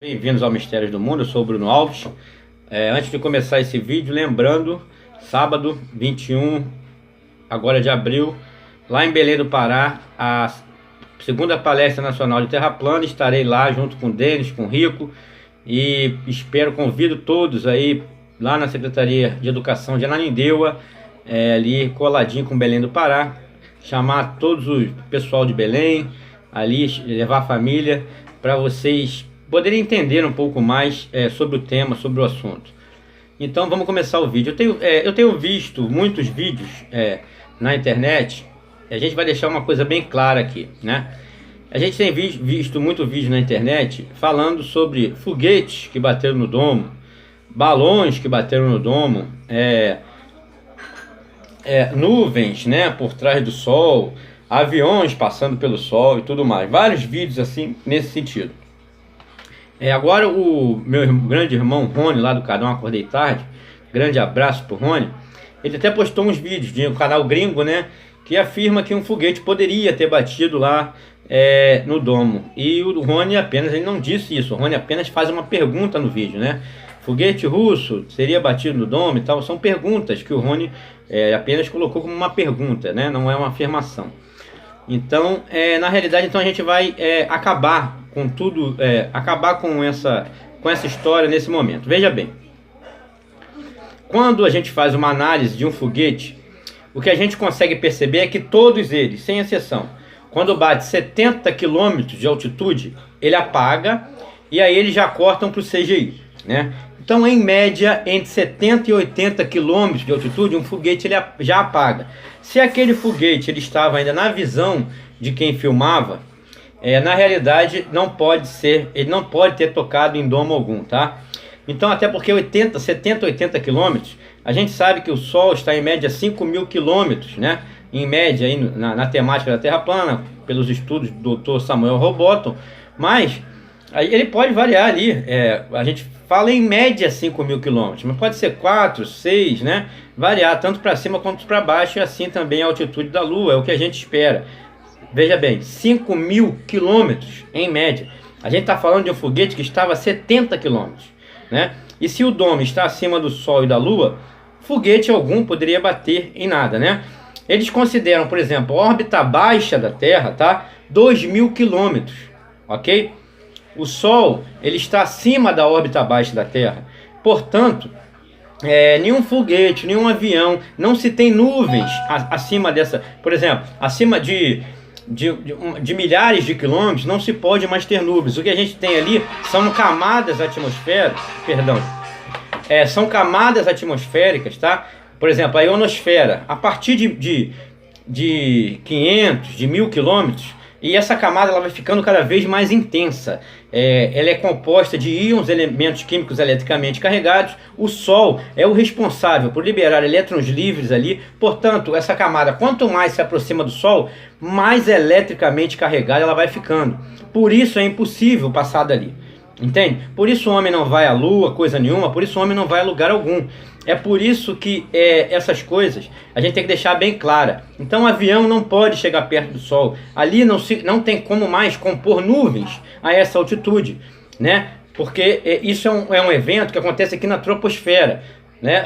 Bem-vindos ao Mistérios do Mundo, eu sou o Bruno Alves. Antes de começar esse vídeo, lembrando, sábado 21 agora de abril, lá em Belém do Pará, a segunda palestra nacional de terra plana. Estarei lá junto com o Denis, com o Rico, e convido todos aí lá na Secretaria de Educação de Ananindeua, ali coladinho com Belém do Pará, chamar todos o pessoal de Belém, ali levar a família, para vocês poderem entender um pouco mais sobre o tema, sobre o assunto. Então vamos começar o vídeo. Eu tenho visto muitos vídeos na internet, e a gente vai deixar uma coisa bem clara aqui, né? A gente tem visto muito vídeo na internet falando sobre foguetes que bateram no domo, balões que bateram no domo, nuvens, né, por trás do sol, aviões passando pelo sol e tudo mais. Vários vídeos assim nesse sentido. Agora o meu grande irmão Rony, lá do canal Acordei Tarde, grande abraço pro Rony, ele até postou uns vídeos de um canal gringo, né, que afirma que um foguete poderia ter batido lá no domo. E o Rony ele não disse isso, o Rony apenas faz uma pergunta no vídeo, né? Foguete russo teria batido no domo e tal. São perguntas que o Rony apenas colocou como uma pergunta, né? Não é uma afirmação. Então, na realidade, então a gente vai acabar com tudo, acabar com essa história nesse momento. Veja bem, quando a gente faz uma análise de um foguete, o que a gente consegue perceber é que todos eles, sem exceção, quando bate 70 km de altitude, ele apaga, e aí eles já cortam para o CGI, né? Então, em média, entre 70 e 80 km de altitude, um foguete ele já apaga. Se aquele foguete ele estava ainda na visão de quem filmava, na realidade ele não pode ter tocado em domo algum, tá? Então, até porque 70, 80 km, a gente sabe que o Sol está em média 5.000 km, né? Em média, aí, na temática da Terra plana, pelos estudos do Dr. Samuel Robotham, mas aí ele pode variar ali, a gente fala em média 5.000 km, mas pode ser 4, 6, né? Variar tanto para cima quanto para baixo, e assim também a altitude da Lua, é o que a gente espera. Veja bem, 5.000 km em média. A gente está falando de um foguete que estava a 70 km, né? E se o domo está acima do Sol e da Lua, foguete algum poderia bater em nada, né? Eles consideram, por exemplo, a órbita baixa da Terra, tá? 2.000 km, ok? O Sol ele está acima da órbita baixa da Terra. Portanto, nenhum foguete, nenhum avião, não se tem nuvens acima dessa, por exemplo, acima de milhares de quilômetros, não se pode mais ter nuvens. O que a gente tem ali são camadas atmosféricas, são camadas atmosféricas, tá? Por exemplo, a ionosfera, a partir de 500, de 1.000 quilômetros, e essa camada ela vai ficando cada vez mais intensa. Ela é composta de íons, elementos químicos eletricamente carregados. O Sol é o responsável por liberar elétrons livres ali. Portanto, essa camada, quanto mais se aproxima do Sol, mais eletricamente carregada ela vai ficando. Por isso é impossível passar dali. Entende? Por isso o homem não vai à Lua, coisa nenhuma. Por isso o homem não vai a lugar algum. É por isso que essas coisas a gente tem que deixar bem clara. Então o avião não pode chegar perto do Sol. Ali não tem como mais compor nuvens a essa altitude, né? Porque isso é um evento que acontece aqui na troposfera, né?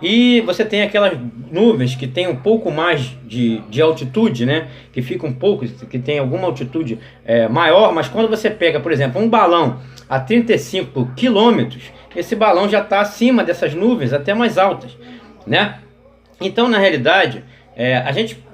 E você tem aquelas nuvens que tem um pouco mais de altitude, né? Que fica um pouco, que tem alguma altitude maior, mas quando você pega, por exemplo, um balão a 35 quilômetros, esse balão já está acima dessas nuvens, até mais altas, né? Então, na realidade,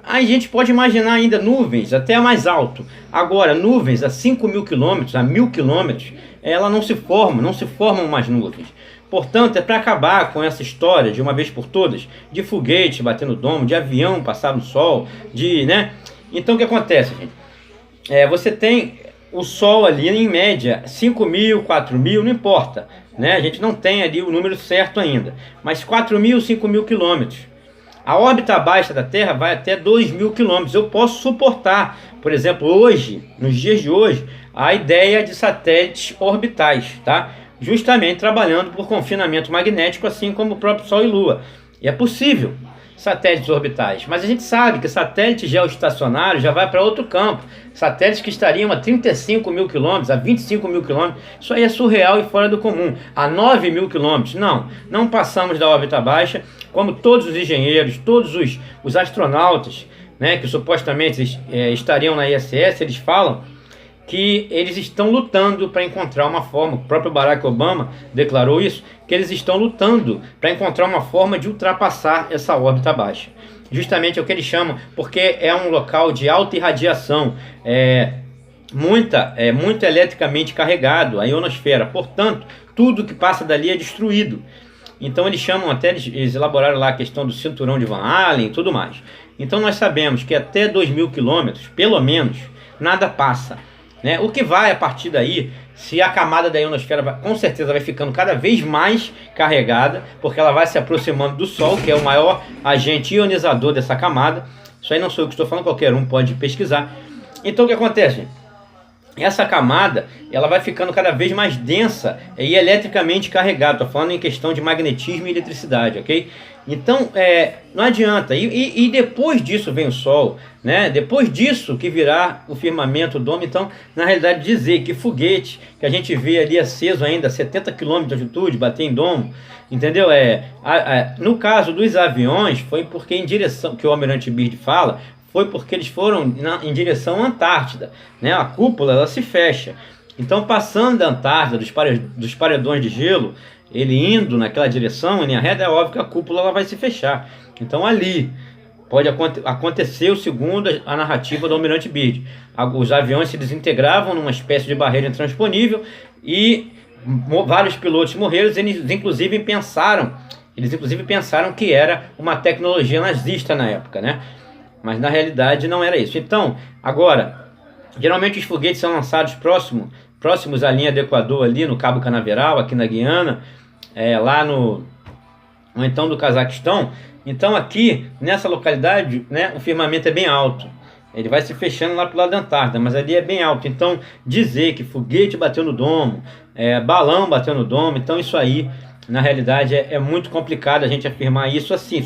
a gente pode imaginar ainda nuvens até mais alto. Agora, nuvens a 5.000 quilômetros, a 1.000 quilômetros, ela não se formam mais nuvens. Portanto, é para acabar com essa história, de uma vez por todas, de foguete bater no domo, de avião passar no Sol, né? Então, o que acontece, gente? Você tem o Sol ali, em média, 5.000, 4.000, não importa, né? A gente não tem ali o número certo ainda, mas 4.000, 5.000 quilômetros. A órbita baixa da Terra vai até 2.000 quilômetros. Eu posso suportar, por exemplo, hoje, nos dias de hoje, a ideia de satélites orbitais, tá? Justamente trabalhando por confinamento magnético, assim como o próprio Sol e Lua. E é possível. satélites orbitais. Mas a gente sabe que satélites geoestacionários já vai para outro campo. Satélites que estariam a 35 mil quilômetros, a 25 mil quilômetros. Isso aí é surreal e fora do comum. A 9 mil quilômetros. Não passamos da órbita baixa, como todos os engenheiros, todos os astronautas, né, que supostamente estariam na ISS, eles falam que eles estão lutando para encontrar uma forma, o próprio Barack Obama declarou isso, que eles estão lutando para encontrar uma forma de ultrapassar essa órbita baixa. Justamente é o que eles chamam, porque é um local de alta irradiação, muito eletricamente carregado, a ionosfera, portanto, tudo que passa dali é destruído. Então eles chamam até, eles elaboraram lá a questão do cinturão de Van Allen e tudo mais. Então nós sabemos que até 2.000 quilômetros, pelo menos, nada passa, né? O que vai a partir daí, se a camada da ionosfera com certeza vai ficando cada vez mais carregada, porque ela vai se aproximando do Sol, que é o maior agente ionizador dessa camada. Isso aí não sou eu que estou falando, qualquer um pode pesquisar. Então o que acontece? Essa camada, ela vai ficando cada vez mais densa e eletricamente carregada. Estou falando em questão de magnetismo e eletricidade, ok? Então, não adianta. E depois disso vem o Sol, né? Depois disso que virá o firmamento, o domo. Então, na realidade, dizer que foguete, que a gente vê ali aceso ainda a 70 km de altitude, bater em domo, entendeu? No caso dos aviões, foi porque em direção, que o Almirante Byrd fala, foi porque eles foram em direção à Antártida, né? A cúpula, ela se fecha. Então, passando da Antártida, dos paredões de gelo, ele indo naquela direção, em linha reta, é óbvio que a cúpula ela vai se fechar. Então, ali pode acontecer o segundo, a narrativa do Almirante Byrd. Os aviões se desintegravam numa espécie de barreira intransponível e vários pilotos morreram. Eles inclusive pensaram que era uma tecnologia nazista na época, né? Mas na realidade não era isso. Então, agora, geralmente os foguetes são lançados próximos à linha do Equador, ali no Cabo Canaveral, aqui na Guiana, ou então do Cazaquistão. Então aqui, nessa localidade, né, o firmamento é bem alto. Ele vai se fechando lá pro lado da Antártida, mas ali é bem alto. Então, dizer que foguete bateu no domo, balão bateu no domo, então isso aí, na realidade, é muito complicado a gente afirmar isso assim,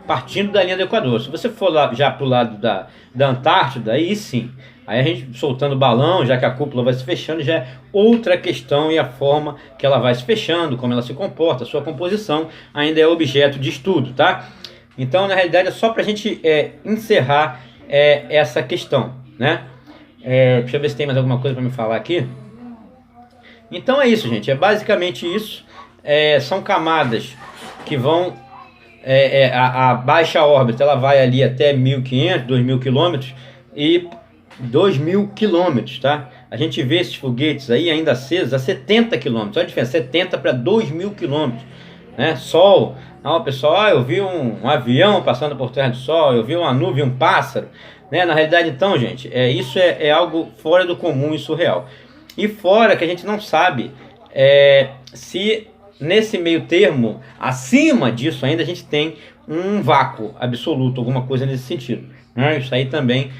partindo da linha do Equador. Se você for lá já para o lado da Antártida, aí sim. Aí a gente soltando balão, já que a cúpula vai se fechando, já é outra questão, e a forma que ela vai se fechando, como ela se comporta, a sua composição, ainda é objeto de estudo, tá? Então, na realidade, é só para a gente encerrar essa questão, né? Deixa eu ver se tem mais alguma coisa para me falar aqui. Então é isso, gente. É basicamente isso. São camadas que vão... a baixa órbita, ela vai ali até 1.500, 2.000 quilômetros e 2.000 quilômetros, tá? A gente vê esses foguetes aí ainda acesos a 70 quilômetros. Olha a diferença, 70 para 2.000 quilômetros, né? Sol. Não, pessoal, eu vi um avião passando por terra do Sol, eu vi uma nuvem, um pássaro, né? Na realidade, então, gente, isso é algo fora do comum e surreal. E fora que a gente não sabe se nesse meio termo, acima disso ainda, a gente tem um vácuo absoluto, alguma coisa nesse sentido, né? Isso aí também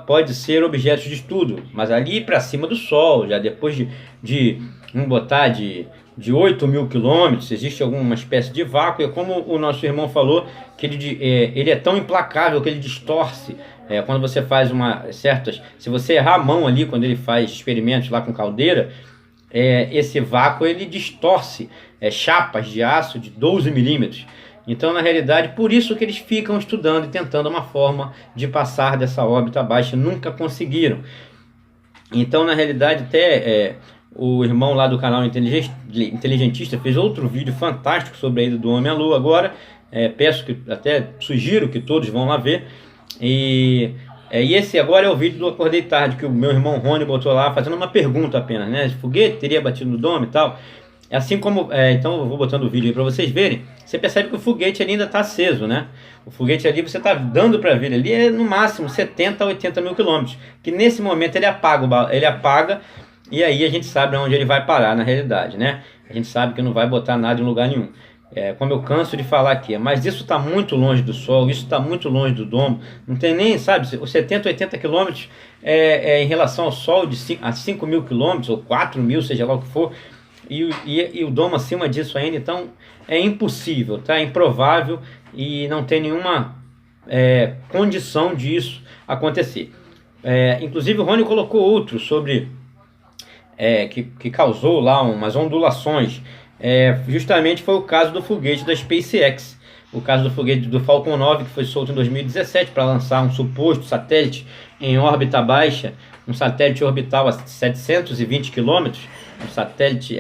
pode ser objeto de estudo, mas ali para cima do Sol, já depois vamos botar de 8.000 quilômetros, existe alguma espécie de vácuo. É como o nosso irmão falou, que ele é tão implacável que ele distorce. Quando você faz se você errar a mão ali, quando ele faz experimentos lá com caldeira, esse vácuo ele distorce chapas de aço de 12 milímetros. Então, na realidade, por isso que eles ficam estudando e tentando uma forma de passar dessa órbita baixa, nunca conseguiram. Então, na realidade, até o irmão lá do canal Inteligentista fez outro vídeo fantástico sobre a ida do homem à Lua. Agora, até sugiro que todos vão lá ver. E esse agora é o vídeo do Acordei Tarde, que o meu irmão Rony botou lá, fazendo uma pergunta apenas, né? Esse foguete teria batido no domo e tal. Assim como, então eu vou botando o vídeo aí para vocês verem. Você percebe que o foguete ali ainda está aceso, né? O foguete ali, você está dando para ver ali, no máximo 70 a 80 mil quilômetros. Que nesse momento ele apaga, e aí a gente sabe onde ele vai parar na realidade, né? A gente sabe que não vai botar nada em lugar nenhum. Como eu canso de falar aqui, mas isso está muito longe do Sol, isso está muito longe do domo, não tem nem, sabe, os 70, 80 quilômetros em relação ao Sol a 5.000 quilômetros, ou 4.000, seja lá o que for, e o domo acima disso ainda, então é impossível, tá? É improvável e não tem nenhuma condição disso acontecer. Inclusive o Rony colocou outro sobre que causou lá umas ondulações. Justamente foi o caso do foguete da SpaceX, o caso do foguete do Falcon 9, que foi solto em 2017 para lançar um suposto satélite em órbita baixa, um satélite orbital a 720 km, um satélite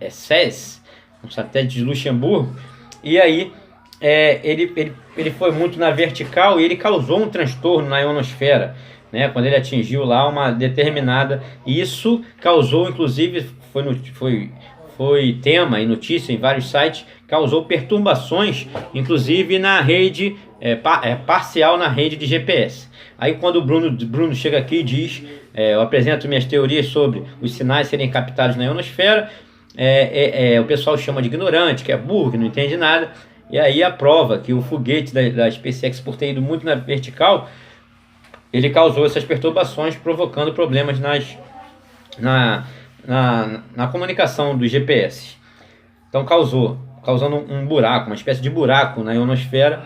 SES, um satélite de Luxemburgo. E aí ele foi muito na vertical e ele causou um transtorno na ionosfera, né, quando ele atingiu lá uma determinada. Isso causou, inclusive, foi tema e notícia em vários sites, causou perturbações, inclusive na rede, parcial na rede de GPS. Aí quando o Bruno chega aqui e diz, eu apresento minhas teorias sobre os sinais serem captados na ionosfera, o pessoal chama de ignorante, que é burro, que não entende nada, e aí a prova que o foguete da SpaceX, por ter ido muito na vertical, ele causou essas perturbações, provocando problemas na comunicação dos GPS. Então causando um buraco, uma espécie de buraco na ionosfera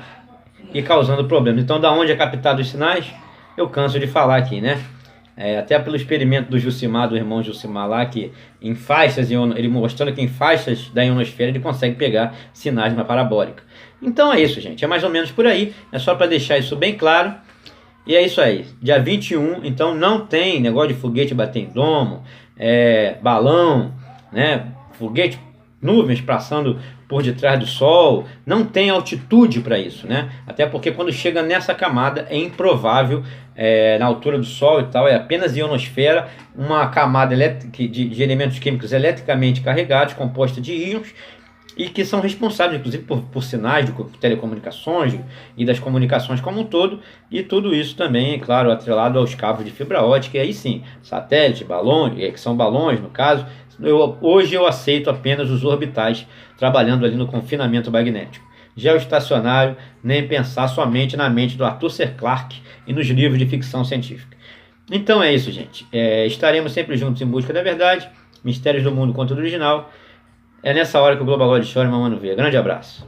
e causando problemas. Então, da onde é captado os sinais, eu canso de falar aqui, né? Até pelo experimento do Jucimar, do irmão Jucimar lá, que em faixas, ele mostrando que em faixas da ionosfera ele consegue pegar sinais na parabólica. Então é isso, gente. É mais ou menos por aí. É só para deixar isso bem claro. E é isso aí. Dia 21, então não tem negócio de foguete bater em domo, balão, né? Foguete, nuvens passando por detrás do Sol. Não tem altitude para isso, né? Até porque quando chega nessa camada é improvável, na altura do Sol e tal, é apenas ionosfera, uma camada de elementos químicos eletricamente carregados, composta de íons, e que são responsáveis, inclusive, por sinais de telecomunicações e das comunicações como um todo, e tudo isso também, claro, atrelado aos cabos de fibra ótica, e aí sim, satélite, balões, que são balões no caso. Hoje eu aceito apenas os orbitais, trabalhando ali no confinamento magnético. Geoestacionário, nem pensar, somente na mente do Arthur C. Clarke e nos livros de ficção científica. Então é isso, gente. Estaremos sempre juntos em busca da verdade, mistérios do mundo, conteúdo original. É nessa hora que o Globo agora chora e mamãe não vê. Grande abraço.